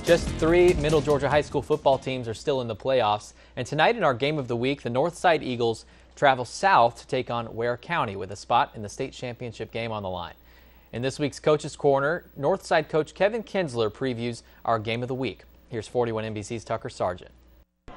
Just 3 Middle Georgia high school football teams are still in the playoffs, and tonight in our game of the week, the Northside Eagles travel south to take on Ware County with a spot in the state championship game on the line. In this week's Coach's Corner, Northside coach Kevin Kinsler previews our game of the week. Here's 41 NBC's Tucker Sargent.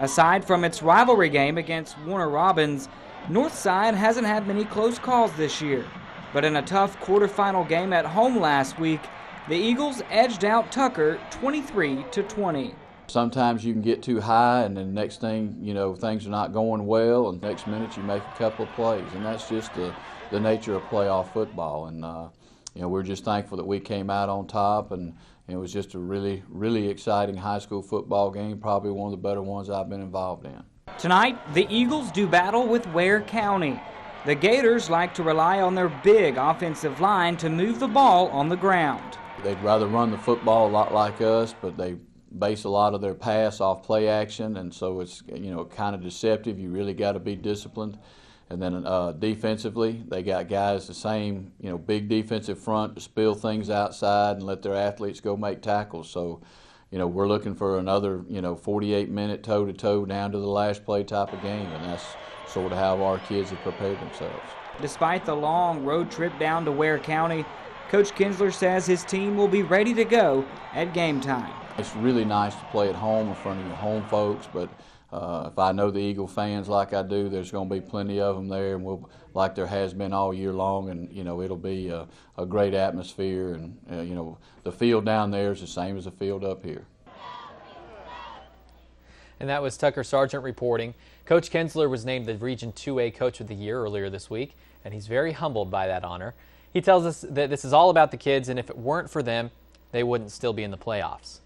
Aside from its rivalry game against Warner Robins, Northside hasn't had many close calls this year. But in a tough quarterfinal game at home last week, the Eagles edged out Tucker 23-20. Sometimes you can get too high, and then next thing, you know, things are not going well, and next minute you make a couple of plays, and that's just the nature of playoff football. And you know, we're just thankful that we came out on top, and it was just a really, really exciting high school football game, probably one of the better ones I've been involved in. Tonight, the Eagles do battle with Ware County. The Gators like to rely on their big offensive line to move the ball on the ground. They'd rather run the football a lot like us, but they base a lot of their pass off play action, and so it's, you know, kind of deceptive. You really got to be disciplined. And then defensively, they got guys the same, you know, big defensive front to spill things outside and let their athletes go make tackles. So, you know, we're looking for another, you know, 48-minute toe-to-toe down to the last play type of game, and that's sort of how our kids have prepared themselves. Despite the long road trip down to Ware County, Coach Kinsler says his team will be ready to go at game time. It's really nice to play at home in front of your home folks, but if I know the Eagle fans like I do, there's going to be plenty of them there, and like there has been all year long, and you know, it'll be a great atmosphere, and you know, the field down there is the same as the field up here. And that was Tucker Sargent reporting. Coach Kinsler was named the Region 2A Coach of the Year earlier this week, and he's very humbled by that honor. He tells us that this is all about the kids, and if it weren't for them, they wouldn't still be in the playoffs.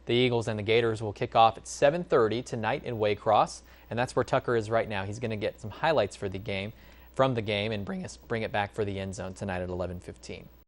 The Eagles and the Gators will kick off at 7:30 tonight in Waycross, and that's where Tucker is right now. He's going to get some highlights from the game and bring it back for the end zone tonight at 11:15.